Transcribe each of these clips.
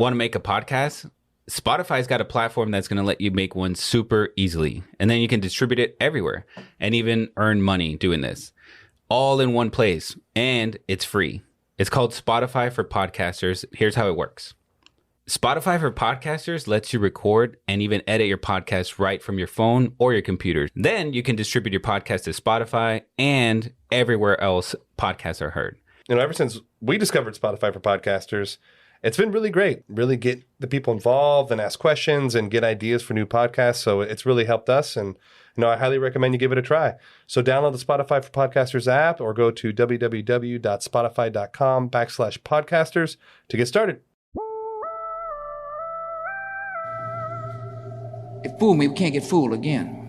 Want to make a podcast? Spotify's got a platform that's going to let you make one super easily. And then you can distribute it everywhere and even earn money doing this. All in one place. And it's free. It's called Spotify for Podcasters. Here's how it works. Spotify for Podcasters lets you record and even edit your podcast right from your phone or your computer. Then you can distribute your podcast to Spotify and everywhere else podcasts are heard. Ever since we discovered Spotify for Podcasters, it's been really great. Really get the people involved and ask questions and get ideas for new podcasts. So it's really helped us. And I highly recommend you give it a try. So download the Spotify for Podcasters app or go to www.spotify.com/podcasters to get started. If fool me, we can't get fooled again.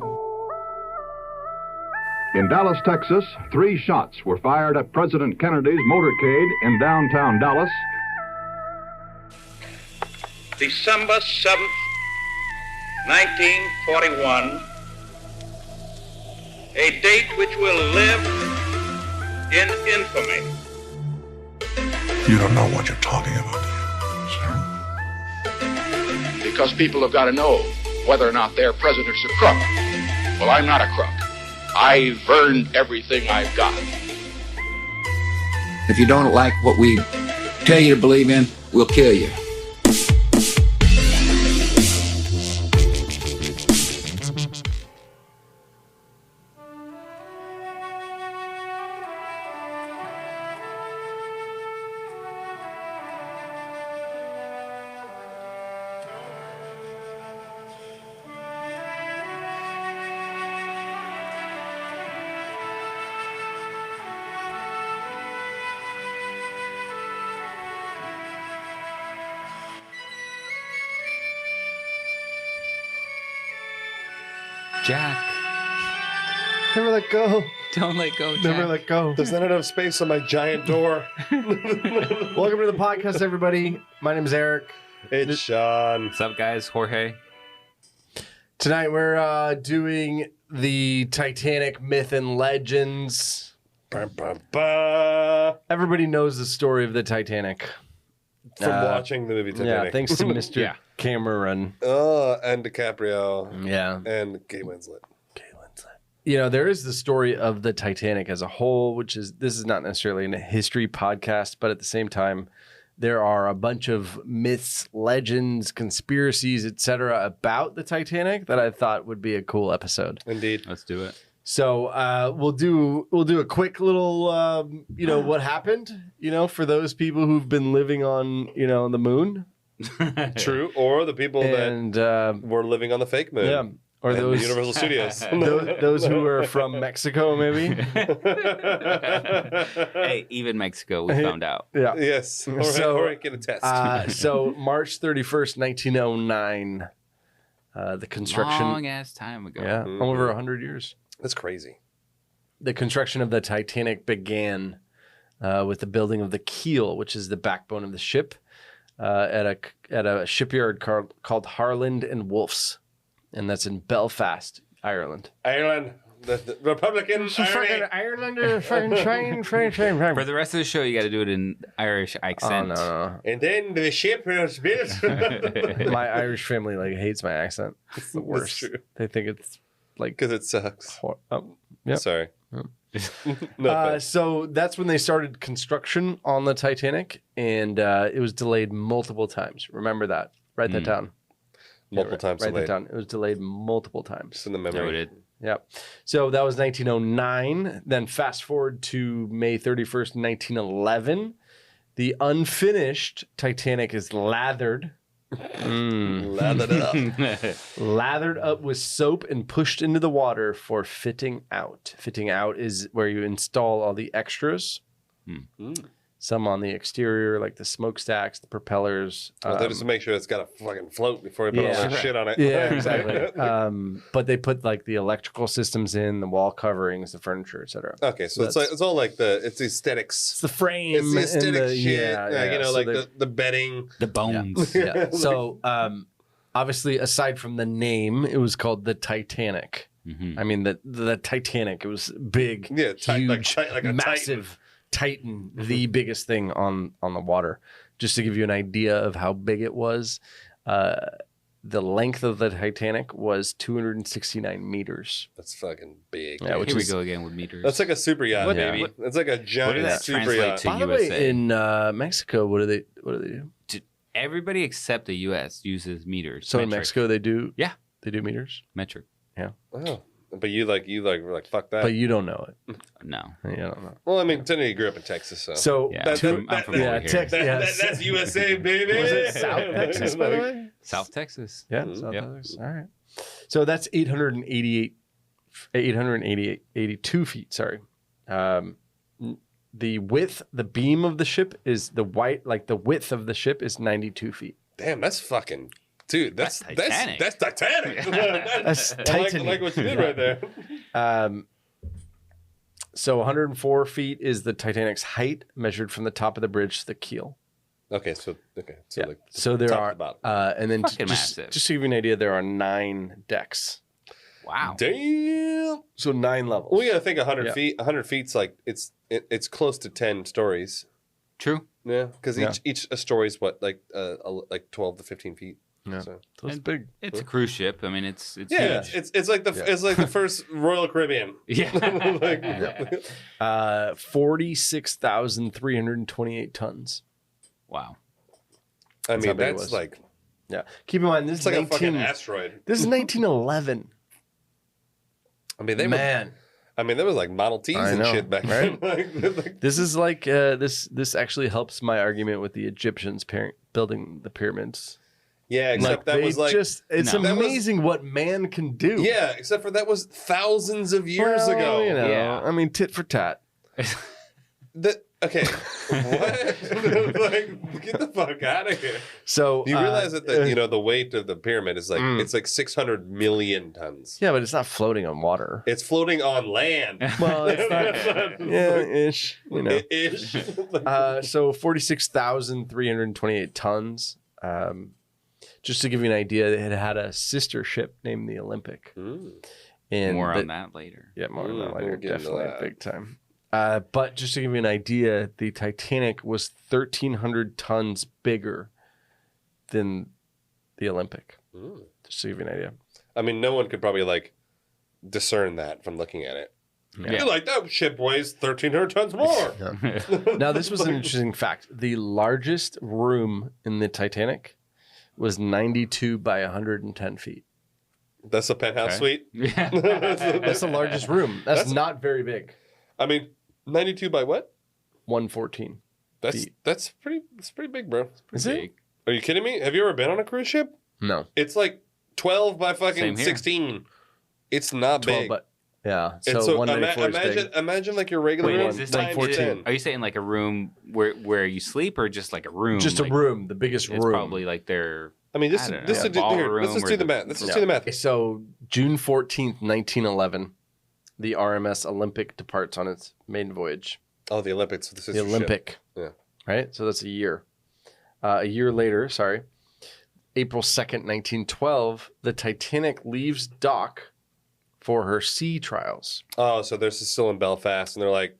In Dallas, Texas, 3 shots were fired at President Kennedy's motorcade in downtown Dallas. December 7th, 1941, a date which will live in infamy. You don't know what you're talking about, do you, sir? Because people have got to know whether or not their president's a crook. Well, I'm not a crook. I've earned everything I've got. If you don't like what we tell you to believe in, we'll kill you. Jack, Never let go. don't let go, Jack. Never let go. There's not enough space on my giant door. Welcome to the podcast, everybody. My name is Eric. It's Sean. What's up, guys? Jorge. Tonight we're doing the Titanic myth and legends. Ba, ba, ba. Everybody knows the story of the Titanic. From watching the movie Yeah, Titanic. thanks to Mr. Yeah. Cameron. And DiCaprio. Yeah. And Kate Winslet. There is the story of the Titanic as a whole, this is not necessarily a history podcast, but at the same time, there are a bunch of myths, legends, conspiracies, etc. about the Titanic that I thought would be a cool episode. Indeed. Let's do it. So we'll do a quick little what happened, for those people who've been living on the moon. True. Or the people And that were living on the fake moon. yeah, or And those Universal Studios. those who are from Mexico, maybe. Hey, even Mexico, we found out. Yeah. Yes. Or, So, or I can attest. So March 31st, 1909, the construction. Long ass time ago. Yeah, over 100 years. That's crazy. The construction of the Titanic began with the building of the keel, which is the backbone of the ship, at a shipyard called Harland and Wolff's, and that's in Belfast, Ireland. Ireland. The Republican Ireland. For the rest of the show, you got to do it in Irish accent. Oh, no. And then the ship was built. My Irish family hates my accent. It's the worst. true. They think it's Because it sucks. Yep. Sorry. No offense. So that's when they started construction on the Titanic, and it was delayed multiple times. Remember that. Write that down. Multiple times Write that delayed. down. It was delayed multiple times. Just in the memory. Noted. Yep. So that was 1909. Then fast forward to May 31st, 1911. The unfinished Titanic is lathered. Lathered up. Lathered up with soap and pushed into the water for fitting out. Fitting out is where you install all the extras. Some on the exterior, like the smokestacks, the propellers. They just make sure it's got to fucking float before you put all that shit on it. Yeah, exactly. But they put the electrical systems in, the wall coverings, the furniture, etc. Okay, so it's all like it's the aesthetics. It's the frame. It's the aesthetic and shit. Yeah, so the bedding. The bones. Yeah. So obviously, aside from the name, it was called the Titanic. Mm-hmm. I mean, the Titanic. It was big, Yeah, huge, like a massive Titan, the biggest thing on the water. just to give you an idea of how big it was, the length of the Titanic was 269 meters. That's fucking big. Yeah, which Here we is go again with meters. That's like a super yacht, What- baby. what- That's like a giant did that super translate yacht. to? By the way, USA. in Mexico, what do they do? Everybody except the U.S. uses meters. So in Metric. Mexico, they do. Yeah. They do meters, Metric. Oh, but you were like fuck that. but you don't know it. No. You don't know. Well, I mean, technically you grew up in Texas, so. So Yeah, That- I'm from yeah, over here. Texas. Yeah. that's USA, baby. Was it South Texas, by the way? South Texas. Yeah, Mhm. South Yep. Texas. All right. So that's 82 feet. Sorry. The beam of the ship is the width of the ship is 92 feet. Damn, that's fucking. Dude, that's Titanic. That's Titanic. That's I like Titanic. what you did right there. So 104 feet is the Titanic's height measured from the top of the bridge to the keel. Okay, so Yeah. like So there top are, to bottom. and then Fucking just massive. to give you an idea, there are 9 decks. Wow. Damn. So 9 levels. Well, you gotta think 100 Yeah. feet. 100 feet's like it's close to 10 stories. True. Yeah, because Yeah. each a story is what like 12 to 15 feet. Yeah. So. So it's big. It's a cruise ship. I mean, it's Yeah, huge. it's like the Yeah. it's like the first Royal Caribbean. Yeah. Like, 46,328 tons. Wow. I how mean, big it that's was. like Yeah. Keep in mind, this it's is like a fucking 19. asteroid. This is 1911. I mean, they were. Man, I mean, there was like Model Ts I and know, shit back right? then. Like, this is like this actually helps my argument with the Egyptians building the pyramids. yeah, except that they was like it's No. That was- amazing what man can do. yeah, except for that was thousands of years Well, ago. You know, Yeah. I mean, tit for tat. Okay, what? Like, get the fuck out of here. So You realize that the weight of the pyramid is like it's like 600 million tons. yeah, but it's not floating on water. It's floating on land. Well, it's not. Yeah, ish. You know. Ish. So 46,328 tons. Just to give you an idea, it had a sister ship named the Olympic. And More on that later. Yeah, more on that later. We'll get into Definitely that. big time. But just to give you an idea, the Titanic was 1,300 tons bigger than the Olympic. Just to give you an idea. I mean, no one could probably like discern that from looking at it. Yeah. You're like, that ship weighs 1,300 tons more. Now, this was an interesting fact. The largest room in the Titanic was 92 by 110 feet. That's a penthouse suite. Yeah. That's the largest room. That's not very big. I mean, 92 by what? 114. That's pretty big, bro. Is it? Big. Are you kidding me? Have you ever been on a cruise ship? No. It's like 12 by Same fucking here. 16. It's not 12, big. but yeah. And So, 194 is imagine, big. imagine like your regular Wait, room is this times 14? 10. Are you saying like a room where you sleep, or just like a room? Just like, a room, the biggest It's room. probably like their. I mean, I don't know, let's a just do ballroom the or math. Let's just Yeah. do the math. So June 14th, 1911, the RMS Olympic departs on its maiden voyage. Oh, the Olympics. The The Olympic. Yeah. Right? So that's a year. A year later, April 2nd, 1912, the Titanic leaves dock for her sea trials. Oh, so they're still in Belfast, and they're like,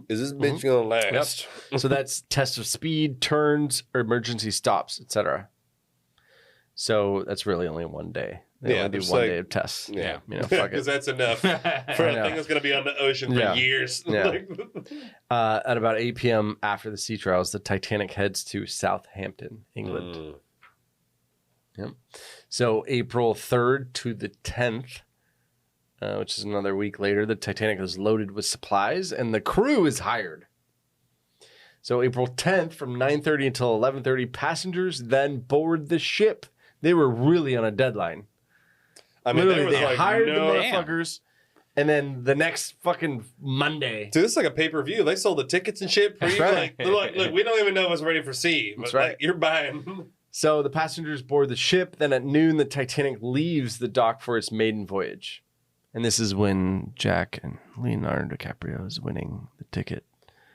"Is this bitch gonna last?" So that's test of speed, turns, emergency stops, etc. So that's really only one day. They Yeah, only do just one like- day of tests. Yeah, You know, fuck because it. that's enough for a know. thing that's gonna be on the ocean for Yeah. years. Yeah. Like- At about 8 p.m. after the sea trials, the Titanic heads to Southampton, England. Yep. So April 3rd to the 10th, which is another week later, the Titanic is loaded with supplies and the crew is hired. So April 10th from 9:30 until 11:30, passengers then board the ship. They were really on a deadline. I mean, there Literally, was they like hired no. the motherfuckers, and then the next fucking Monday. Dude, this is like a pay-per-view. They sold the tickets and shit. That's right. Like, they're like, look, we don't even know what's ready for sea. But That's right. like, you're buying. So the passengers board the ship. Then at noon, the Titanic leaves the dock for its maiden voyage. And this is when Jack and Leonardo DiCaprio is winning the ticket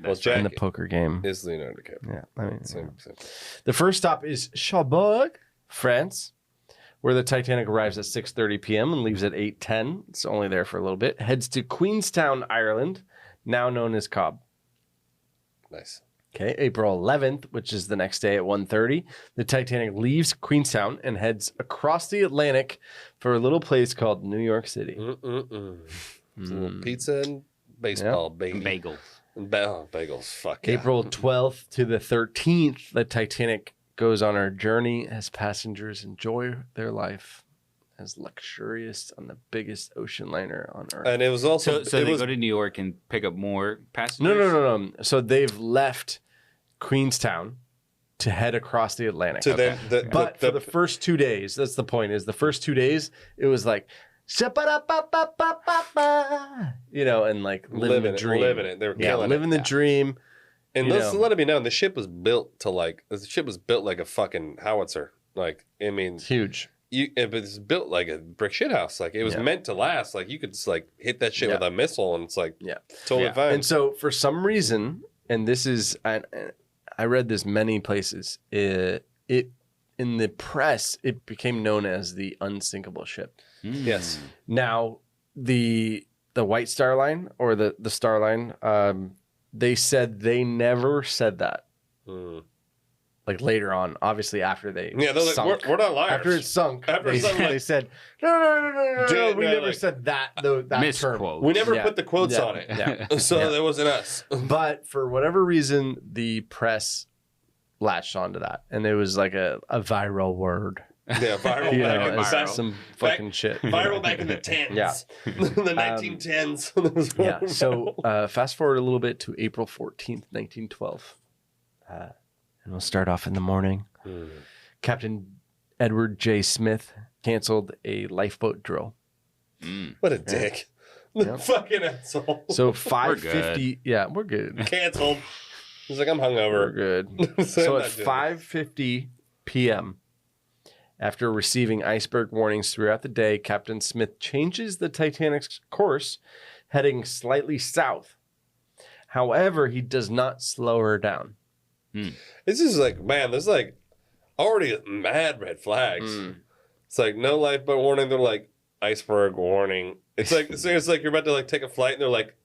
Well, in Jack the poker game. is Leonardo DiCaprio. Yeah, I mean, Same. the first stop is Cherbourg, France, where the Titanic arrives at 6:30 p.m. and leaves at 8:10. It's only there for a little bit. Heads to Queenstown, Ireland, now known as Cobb. Nice. Okay, April 11th, which is the next day at 1:30, the Titanic leaves Queenstown and heads across the Atlantic for a little place called New York City. It's a little pizza and baseball, baby. Bagels. Bagels. Fuck yeah. April 12th to the 13th, the Titanic goes on her journey as passengers enjoy their life as luxurious on the biggest ocean liner on Earth. And it was also... So they go to New York and pick up more passengers? No. So they've left Queenstown to head across the Atlantic. So then But for the first 2 days, that's the point, is the first 2 days, it was like, you know, and like living the dream. Living it. They were killing living the dream. And let it be known, the ship was built like a fucking howitzer. Like, I mean, It's huge. But it's built like a brick shit house. Like, it was meant to last. Like, you could just like hit that shit with a missile, and it's like totally fine. And so for some reason, and this is, I read this many places, it in the press, it became known as the unsinkable ship. Yes. Now, the White Star Line or the Star Line, they said they never said that. Like later on, obviously after they they're sunk. like, we're not liars. After it sunk, After they said, no, we never said that term. Misquote. We never put the quotes on it. Yeah. So that wasn't us. But for whatever reason, the press latched onto that. And it was like a viral word. Yeah, viral You back know, in it's the some fucking shit. Viral back in the 10s. Yeah. The 1910s. Yeah. So fast forward a little bit to April 14th, 1912. And we'll start off in the morning. Captain Edward J. Smith canceled a lifeboat drill. What a dick. Fucking asshole. So 5:50. Yeah, we're good. Canceled. He's like, I'm We're hungover. good. So at 5:50 p.m., after receiving iceberg warnings throughout the day, Captain Smith changes the Titanic's course, heading slightly south. However, he does not slow her down. This is like, man, there's like already mad red flags. It's like no lifeboat warning. They're like iceberg warning. It's like you're about to like take a flight and they're like,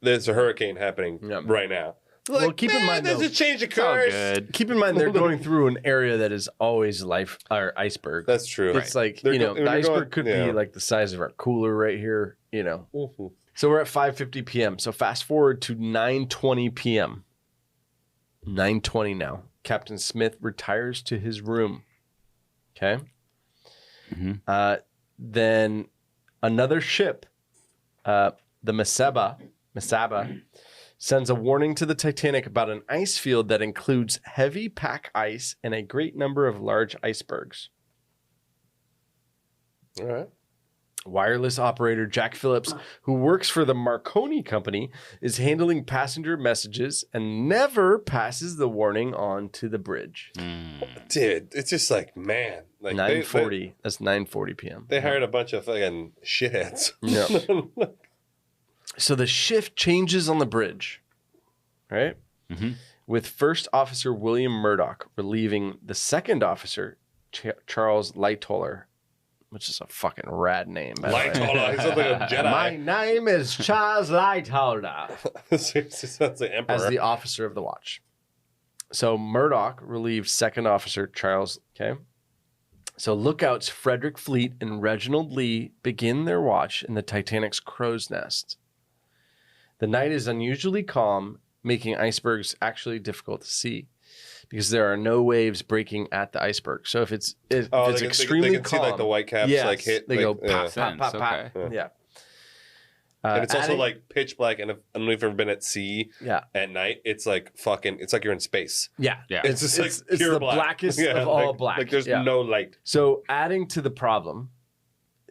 there's a hurricane happening right now. Like, Well, keep in mind, there's though, a change of It's all course. good. Keep in mind they're going through an area that is always iceberg. That's true. It's like, They're you know, go- the they're iceberg going- could yeah. be like the size of our cooler right here, you know. Mhm. So we're at 5:50 p.m. So fast forward to 9:20 p.m. 9:20 now. Captain Smith retires to his room. Okay. Then another ship, the Mesaba, sends a warning to the Titanic about an ice field that includes heavy pack ice and a great number of large icebergs. All right. Wireless operator Jack Phillips, who works for the Marconi Company, is handling passenger messages and never passes the warning on to the bridge. Dude, it's just like, man. Like 9:40. That's 9:40 p.m. They hired a bunch of fucking shitheads. Yeah. So the shift changes on the bridge, right? With First Officer William Murdoch relieving the second officer, Charles Lightoller, which is a fucking rad name. by the way. Lightoller. He sounds like a Jedi. My name is Charles Lightoller. Seriously, sounds like Emperor. As the officer of the watch. So Murdoch relieves second officer Charles. Okay. So lookouts Frederick Fleet and Reginald Lee begin their watch in the Titanic's crow's nest. The night is unusually calm, making icebergs actually difficult to see because there are no waves breaking at the iceberg. So if it's extremely they can calm, see like the white caps yes, like hit. they like, go pop, yeah. pop, pop, pop. Okay. Yeah. And it's also adding- like pitch black. And I don't know if you've ever been at sea Yeah. at night. It's like fucking. It's like you're in space. Yeah. Yeah. It's just like it's pure the black. blackest Yeah, of all like- black. Like there's Yeah. no light. So adding to the problem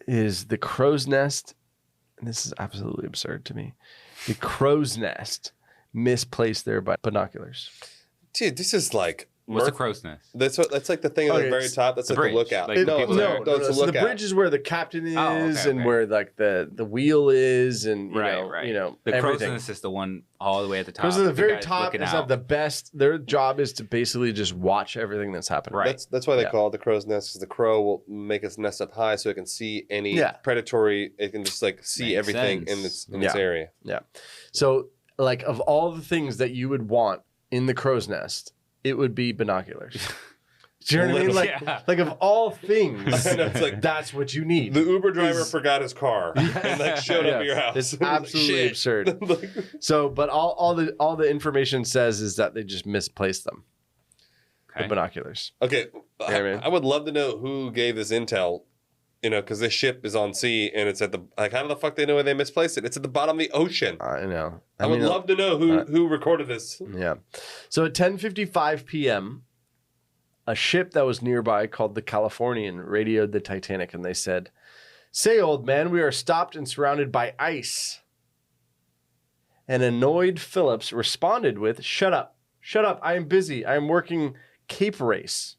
is the crow's nest. And this is absolutely absurd to me. The crow's nest misplaced their binoculars. Dude, this is like. What's a crow's nest? That's like the thing at Okay, the very it's top. That's the like bridge. the lookout. Like the no, people no, there. no, it's a So the lookout. bridge is where the captain is, Oh, okay, and okay. where like the wheel is, and you know, The crow's everything. nest is the one all the way at the top. Because the very guys top looking is out. of the best. Their job is to basically just watch everything that's happening. Right. That's why they Yeah. call it the crow's nest, because the crow will make its nest up high so it can see any Yeah. predatory. It can just like see Makes everything sense. in this Yeah. area. Yeah. So like of all the things that you would want in the crow's nest, it would be binoculars. Do you know what I mean? Like of all things, It's like that's what you need. the Uber driver forgot his car and like showed up at your house. It's absolutely absurd. So, but all the information says is that they just misplaced them. The binoculars. Okay, man. I would love to know who gave this intel. Because this ship is on sea and it's at the how the fuck they know where they misplaced it? It's at the bottom of the ocean. I know. I would love to know who recorded this. Yeah. So at 10:55 p.m., a ship that was nearby called the Californian radioed the Titanic, and they said, "Say, old man, we are stopped and surrounded by ice." An annoyed Phillips responded with, "Shut up. Shut up. I am busy. I am working Cape Race,"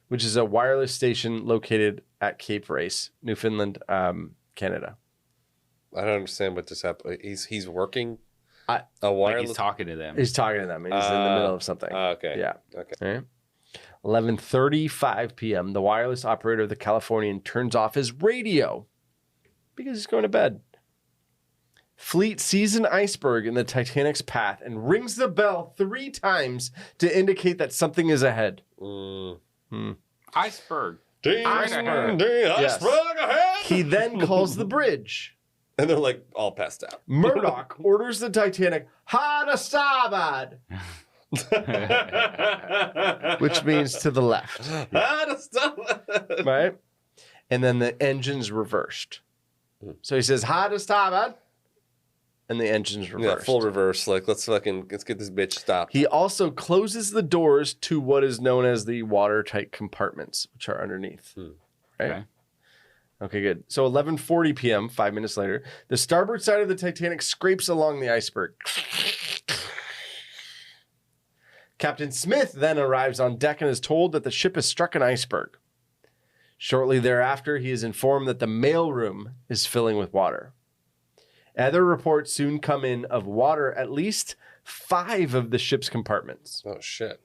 which is a wireless station located at Cape Race, Newfoundland, Canada. I don't understand what just happened. He's working a Like wireless. he's talking to them. He's talking to them. He's in the middle of something. Okay. Yeah. Okay. All right. 11:35 p.m., the wireless operator of the Californian turns off his radio because he's going to bed. Fleet sees an iceberg in the Titanic's path and rings the bell 3 times to indicate that something is ahead. Iceberg. Iceberg Yes. ahead. He then calls the bridge. And they're like all passed out. Murdoch orders the Titanic hard to starboard, which means to the left, right? And then the engine's reversed. So he says hard to starboard, and the engine's reversed. Yeah, full reverse. Like let's get this bitch stopped. He also closes the doors to what is known as the watertight compartments, which are underneath. Right? Okay, good. So 11:40 p.m., 5 minutes later, the starboard side of the Titanic scrapes along the iceberg. Captain Smith then arrives on deck and is told that the ship has struck an iceberg. Shortly thereafter, he is informed that the mailroom is filling with water. Other reports soon come in of water at least 5 of the ship's compartments. Oh, shit.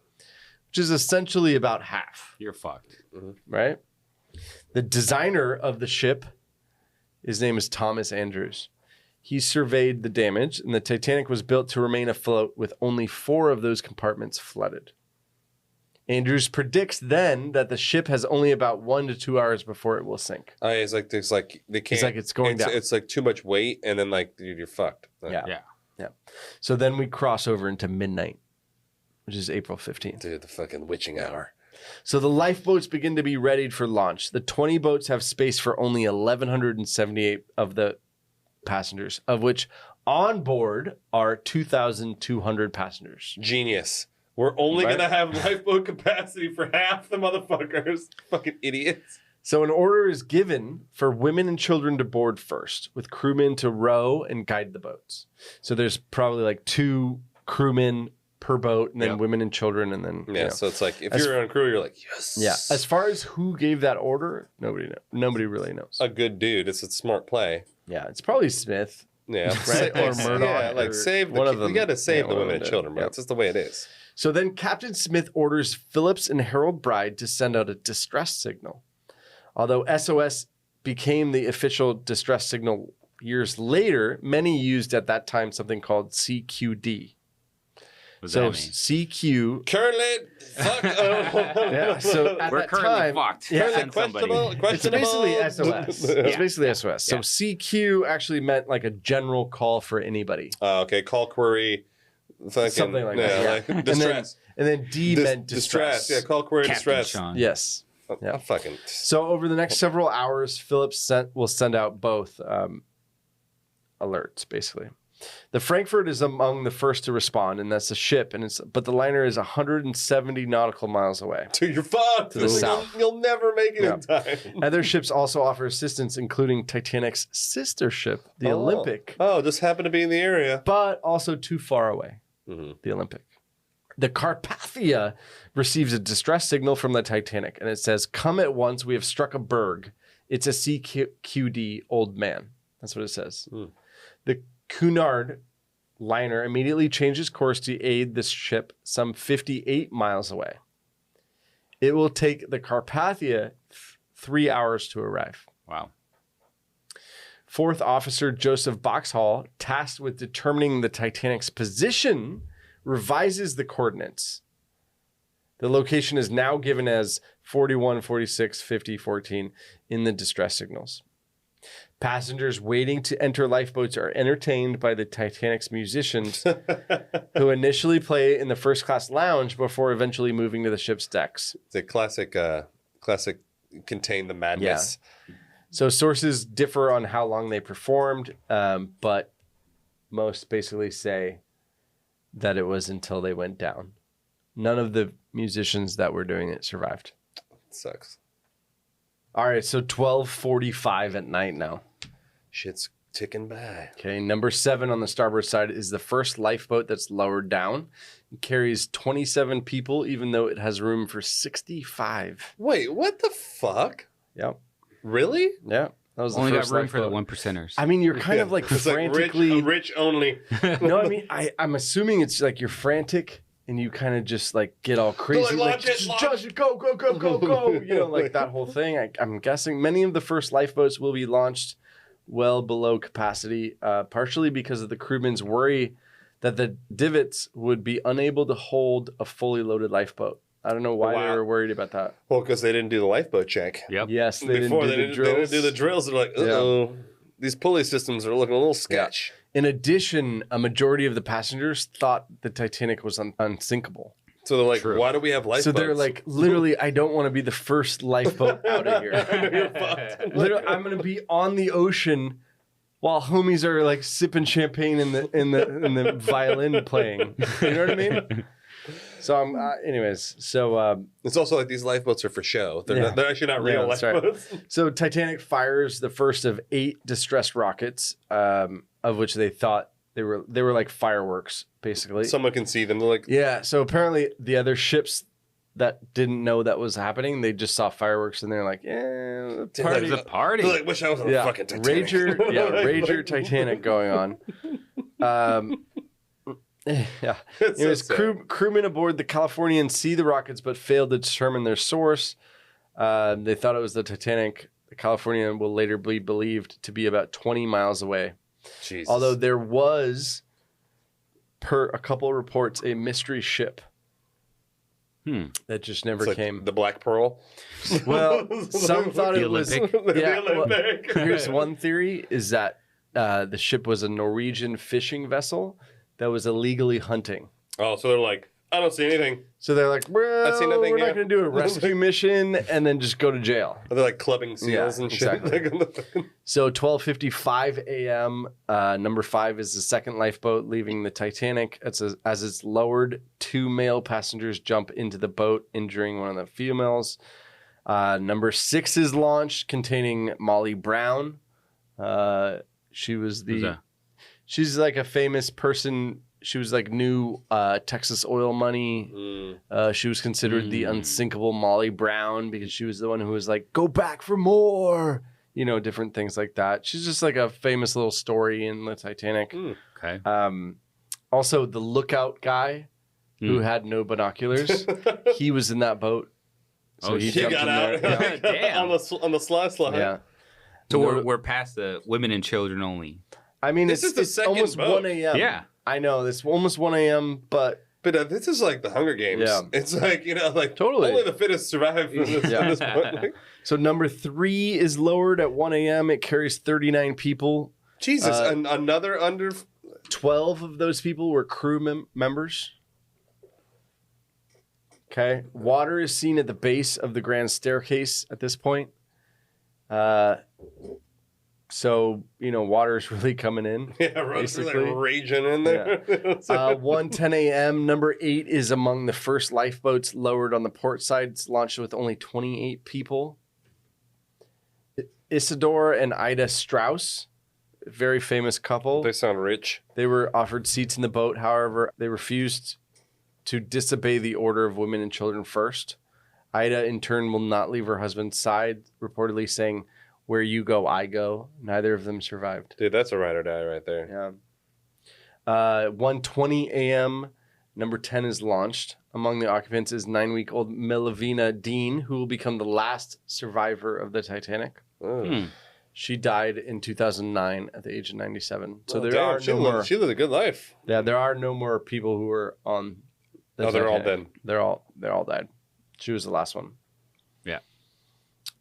Which is essentially about half. You're fucked. Right? The designer of the ship, his name is Thomas Andrews. He surveyed the damage, and the Titanic was built to remain afloat with only 4 of those compartments flooded. Andrews predicts then that the ship has only about 1 to 2 hours before it will sink. Oh, yeah, it's like they can't. It's like it's going down. It's like too much weight, and then like dude, you're fucked. Yeah. So then we cross over into midnight, which is April 15th. Dude, the fucking witching hour. So the lifeboats begin to be readied for launch. The 20 boats have space for only 1,178 of the passengers, of which on board are 2,200 passengers. Genius. We're only going to have lifeboat capacity for half the motherfuckers. Fucking idiots. So an order is given for women and children to board first, with crewmen to row and guide the boats. So there's probably like 2 crewmen per boat, and then women and children, and then So it's like if you're on crew, you're like yes. Yeah. As far as who gave that order, nobody really knows. A good dude. It's a smart play. Yeah, it's probably Smith. Yeah, right? Or Murdoch. Yeah, like save one of them. You got to save the women and did. children, bro. It's just the way it is. So then Captain Smith orders Phillips and Harold Bride to send out a distress signal. Although SOS became the official distress signal years later, many used at that time something called CQD. What does So that mean? CQ. Currently, fuck. Yeah, so at We're that currently time, fucked. Yeah, Send somebody. it's basically SOS. It's basically SOS. So Yeah. CQ actually meant like a general call for anybody. Okay, call query. Fucking, Something like that. Yeah. Like distress. And then D meant distress. Yeah, call query Captain distress. Sean. Yes. Yeah. I'm fucking. So over the next several hours, Phillips will send out both alerts, basically. The Frankfurt is among the first to respond, and that's the ship, but the liner is 170 nautical miles away. Dude, you're fucked. To the south. You'll never make it in time. Other ships also offer assistance, including Titanic's sister ship, the Olympic, Oh, just happened to be in the area. but also too far away, the Olympic. The Carpathia receives a distress signal from the Titanic, and it says, "Come at once, we have struck a berg. It's a CQD, old man." That's what it says. The Cunard liner immediately changes course to aid this ship some 58 miles away. It will take the Carpathia 3 hours to arrive. Wow. 4th Officer Joseph Boxhall, tasked with determining the Titanic's position, revises the coordinates. The location is now given as 41, 46, 50, 14 in the distress signals. Passengers waiting to enter lifeboats are entertained by the Titanic's musicians who initially play in the first class lounge before eventually moving to the ship's decks. It's a classic contain the madness. Yeah. So sources differ on how long they performed, but most basically say that it was until they went down. None of the musicians that were doing it survived. Sucks. All right, so 12:45 at night now. Shit's ticking by. Okay, number 7 on the starboard side is the first lifeboat that's lowered down. It carries 27 people, even though it has room for 65. Wait, what the fuck? Yep. Really? Yeah. That was the Only got first room for the lifeboat. one percenters. I mean, you're kind of like It's frantically. like rich only. No, I mean, I'm assuming it's like you're frantic and you kind of just like get all crazy. launch it, Just go, go, go, go, go. You know, like that whole thing. I'm guessing many of the first lifeboats will be launched well below capacity, partially because of the crewmen's worry that the divots would be unable to hold a fully loaded lifeboat. I don't know why they were worried about that. Well, because they didn't do the lifeboat check. Yep. Yes, they Before didn't do the they drills. didn't do the drills. They're like, uh-oh, these pulley systems are looking a little sketch. In addition, a majority of the passengers thought the Titanic was unsinkable. So they're like, why do we have lifeboats? So they're like, literally, I don't want to be the first lifeboat out of here. You're fucked. Literally, I'm going to be on the ocean while homies are like sipping champagne in the violin playing. You know what I mean? So I'm, anyways. So It's also like these lifeboats are for show. They're actually not real that's right. lifeboats. So Titanic fires the first of 8 distress rockets, of which they thought they were like fireworks, basically. Someone can see them. They're like, Yeah. So apparently the other ships that didn't know that was happening, they just saw fireworks and they're like, yeah, There's a party. they're like, wish I was on a fucking Titanic. Rager Titanic going on. Yeah. It's Anyways, so sad. crewmen aboard the Californian see the rockets but failed to determine their source. They thought it was the Titanic. The Californian will later be believed to be about 20 miles away. Jesus. Although there was, per a couple of reports, a mystery ship that just never It's like came. the Black Pearl. Well, some thought The it was. Olympic. Yeah, well, Olympic. here's one theory: is that the ship was a Norwegian fishing vessel that was illegally hunting. Oh, so they're like, I don't see anything. So they're like, well, I see nothing we're not here." going to do a rescue mission and then just go to jail. They're like clubbing seals Yeah, and shit. exactly. So 12:55 a.m. Number 5 is the second lifeboat leaving the Titanic. As it's lowered, 2 male passengers jump into the boat, injuring one of the females. Number 6 is launched, containing Molly Brown. She was Who's that? she's like a famous person. She was like new Texas oil money. She was considered the unsinkable Molly Brown because she was the one who was like, go back for more. You know, different things like that. She's just like a famous little story in the Titanic. Okay. Also, the lookout guy who had no binoculars, he was in that boat. So Oh, he shit. He jumped got in there. out Yeah. Damn. on the slide. Yeah. So No- we're past the women and children only. I mean, This is the it's second almost boat. 1 a.m. Yeah. I know. It's almost 1 a.m., but But this is like the Hunger Games. Yeah. It's like, you know, like Totally. only the fittest survive from this, Yeah. from this point. Like, so number 3 is lowered at 1 a.m. It carries 39 people. Jesus, another under. 12 of those people were crew members. Okay. Water is seen at the base of the grand staircase at this point. So, you know, water is really coming in. Yeah, right. Basically. Like raging in there. 1:10 a.m. Number 8 is among the first lifeboats lowered on the port side. It's launched with only 28 people. Isidore and Ida Strauss, very famous couple. They sound rich. They were offered seats in the boat. However, they refused to disobey the order of women and children first. Ida, in turn, will not leave her husband's side, reportedly saying, where you go, I go. Neither of them survived. Dude, that's a ride or die right there. Yeah. 1:20 a.m., number 10 is launched. Among the occupants is 9-week-old Melavina Dean, who will become the last survivor of the Titanic. Oh. She died in 2009 at the age of 97. So there damn, are no more. She lived a good life. Yeah, there are no more people who were on. They're all Titanic. dead. They're all died. She was the last one. Yeah.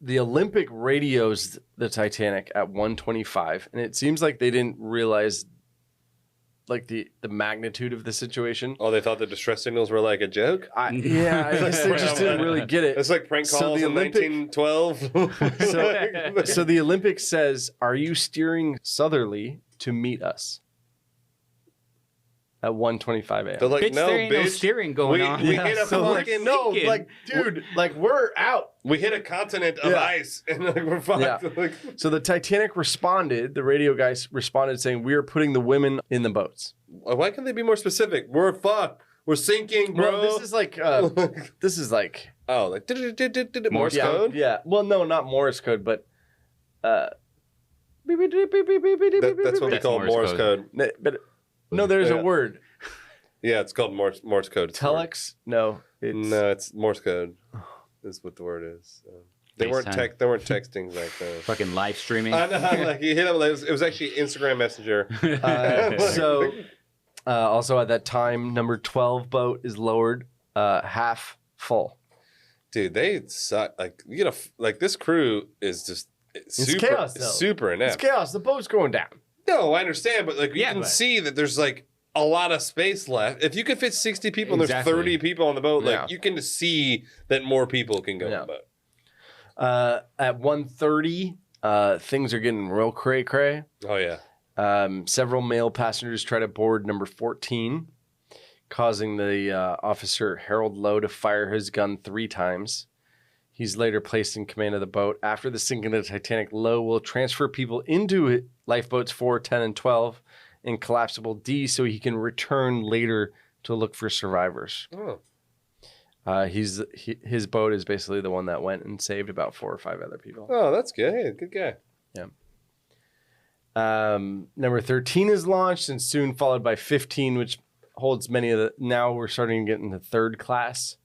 The Olympic radios the Titanic at 1:25, and it seems like they didn't realize like the magnitude of the situation. Oh, they thought the distress signals were like a joke? I guess they just didn't really get it. It's like prank calls So the in Olympic- 1912. So the Olympic says, "Are you steering southerly to meet us?" At 1:25 a.m. They're like, Bitch, no, there ain't no bitch. steering going on. We Yeah, hit a So fucking no, thinking. like, dude, like we're out. We hit a continent of Yeah. ice, and like we're fucked. Yeah. Like, So the Titanic responded. The radio guys responded saying, "We are putting the women in the boats." why can't they be more specific? We're fucked. We're sinking, bro. Well, this is like, oh, like Morse yeah, code. Yeah. Well, no, not Morse code, but That's what we That's call Morse Morse code. But no, there's Yeah. a word. Yeah, it's called Morse code. It's Telex? No, it's No, it's Morse code. Is what the word is. They weren't FaceTime. They weren't texting back then. Fucking live streaming. I know, like you hit them. It was actually Instagram Messenger. So. Also, at that time, number 12 boat is lowered half full. Dude, they suck. Like you know, like this crew is just super, chaos, though. super inept. It's chaos. The boat's going down. No, I understand, but like you Yeah, can but- see that there's like a lot of space left. If you could fit 60 people and there's Exactly. 30 people on the boat, like Yeah. you can see that more people can go Yeah. on the boat. At 1:30, things are getting real cray-cray. Oh yeah. Several male passengers try to board number 14, causing the officer Harold Lowe to fire his gun 3 times. He's later placed in command of the boat. After the sinking of the Titanic, Lowe will transfer people into lifeboats 4, 10, and 12 in collapsible D so he can return later to look for survivors. Oh. His boat is basically the one that went and saved about 4 or 5 other people. Oh, that's good. Hey, good guy. Number 13 is launched and soon followed by 15, which holds many of the. Now we're starting to get into third class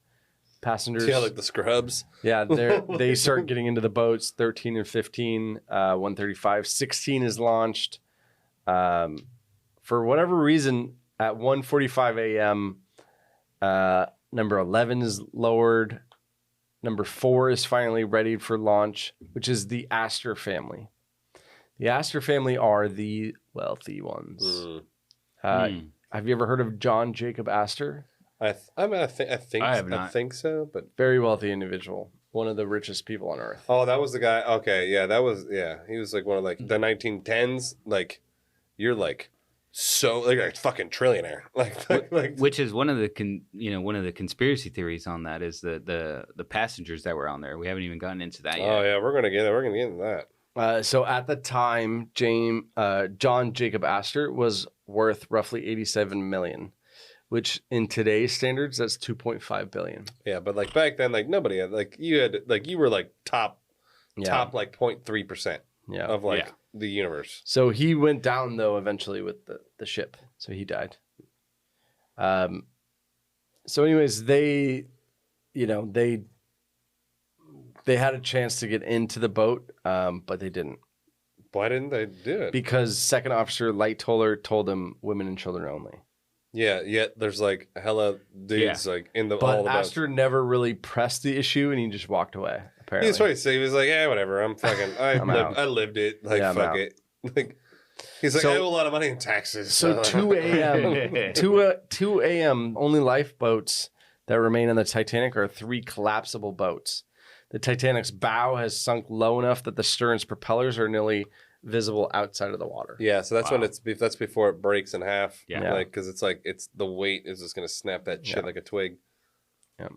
passengers. Yeah, like the scrubs. Yeah, they start getting into the boats. 13 and 15, 135. 16 is launched. For whatever reason, at 1:45 a.m., number 11 is lowered. Number 4 is finally ready for launch, which is the Astor family. The Astor family are the wealthy ones. Have you ever heard of John Jacob Astor? I think so, but Very wealthy individual. One of the richest people on earth. oh, that was the guy. Okay, yeah, he was like one of like the 1910s. Like you're like so like a fucking trillionaire. Like Which is one of the one of the conspiracy theories on that is the passengers that were on there. We haven't even gotten into that yet. oh yeah, we're gonna get into that. So at the time, John Jacob Astor was worth roughly $87 million, which in today's standards, that's $2.5 billion. Yeah, but like back then, like nobody had like you were like top like 0.3% Yeah. of like the universe. So he went down though eventually with the ship. So he died. So anyways, they had a chance to get into the boat, but they didn't. Why didn't they do it? Because Second Officer Lightoller told them women and children only. Yeah, yet there's like hella dudes like in the all But the boats. Astor never really pressed the issue and he just walked away, apparently. He's right. So he was like, yeah, whatever. I'm fucking. out. I lived it. Like Yeah, I'm fuck out. it. Like he's like, So- I owe a lot of money in taxes. So 2 a.m. 2 a.m. only lifeboats that remain on the Titanic are 3 collapsible boats. The Titanic's bow has sunk low enough that the stern's propellers are nearly visible outside of the water. Yeah, so that's when that's before it breaks in half. Yeah. Like because it's like the weight is just gonna snap that shit like a twig. Yeah.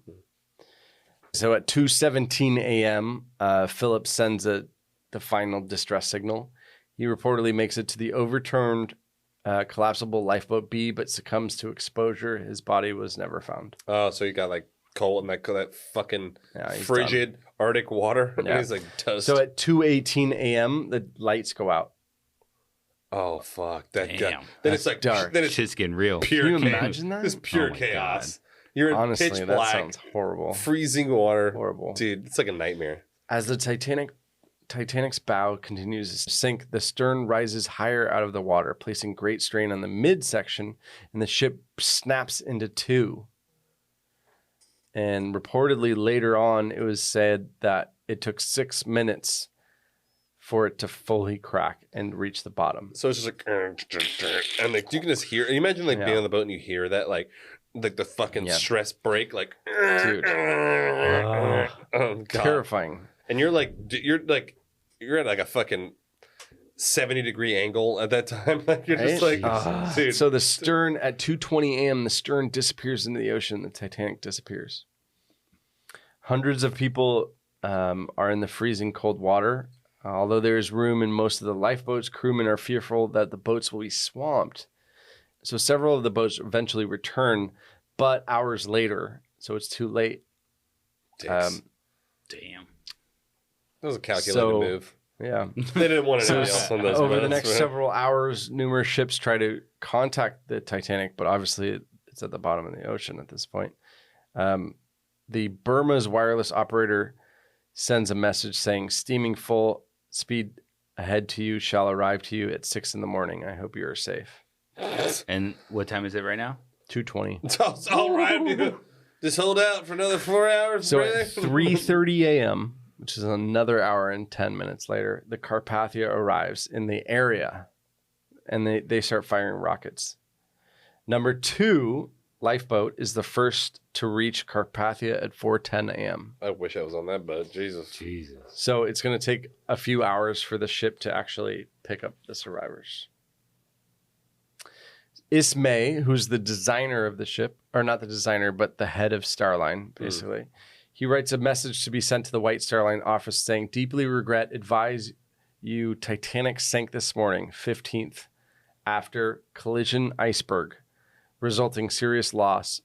So at 2:17 a.m., Philip sends the final distress signal. He reportedly makes it to the overturned collapsible lifeboat B, but succumbs to exposure. His body was never found. Oh, so you got like coal and that fucking Yeah, he's frigid Arctic water. Yeah. He's like toast. So at 2:18 a.m., the lights go out. oh fuck that Damn. guy. Then That's it's like dark. Then it's Shit's getting real. pure. Can you chaos. imagine that? It's pure Oh my chaos. You're in Honestly, pitch that black, sounds horrible. freezing water. Horrible. Dude. It's like a nightmare. As the Titanic Titanic's bow continues to sink, the stern rises higher out of the water, placing great strain on the midsection, and the ship snaps into two. And reportedly later on, it was said that it took 6 minutes for it to fully crack and reach the bottom. So it's just like, and like you can just hear. You imagine like being on the boat and you hear that like the fucking stress break, like, dude, oh god, terrifying. And you're at like a fucking 70-degree angle at that time. Like you're just like, dude. So the stern at 2:20 a.m., the stern disappears into the ocean. The Titanic disappears. Hundreds of people are in the freezing cold water. Although there is room in most of the lifeboats, crewmen are fearful that the boats will be swamped. So several of the boats eventually return, but hours later, so it's too late. Damn. That was a calculated move. Yeah. They didn't want anything else on those over boats, the next right? several hours, numerous ships try to contact the Titanic, but obviously it's at the bottom of the ocean at this point. The Burma's wireless operator sends a message saying, steaming full speed ahead to you shall arrive to you at 6 a.m. I hope you are safe. And what time is it right now? 2:20. It's all right, dude. Just hold out for another 4 hours. So brother. at 3:30 a.m., which is another hour and 10 minutes later, the Carpathia arrives in the area and they start firing rockets. Number 2 lifeboat is the first to reach Carpathia at 4:10 a.m. I wish I was on that boat. Jesus. So it's going to take a few hours for the ship to actually pick up the survivors. Ismay, who's the designer of the ship, or not the designer, but the head of Starline, basically, he writes a message to be sent to the White Star Line office saying, deeply regret, advise you Titanic sank this morning, 15th, after collision iceberg, resulting serious loss.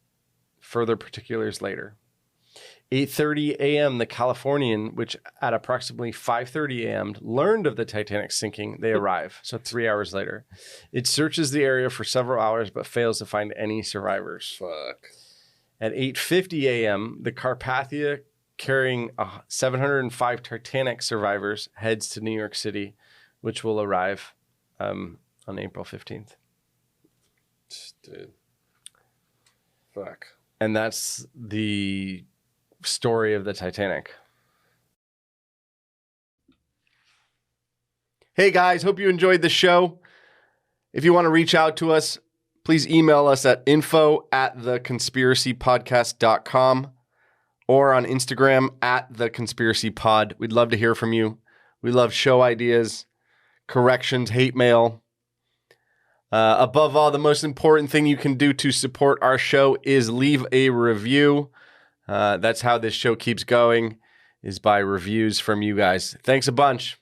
Further particulars later. 8:30 a.m., the Californian, which at approximately 5:30 a.m. learned of the Titanic sinking, they arrive. So 3 hours later. It searches the area for several hours, but fails to find any survivors. Fuck. At 8:50 a.m., the Carpathia, carrying 705 Titanic survivors, heads to New York City, which will arrive on April 15th. Dude. Fuck. And that's the story of the Titanic. Hey guys, hope you enjoyed the show. If you want to reach out to us, please email us at info@theconspiracypodcast.com or on Instagram @theconspiracypod. We'd love to hear from you. We love show ideas, corrections, hate mail. Above all, the most important thing you can do to support our show is leave a review. That's how this show keeps going, is by reviews from you guys. Thanks a bunch.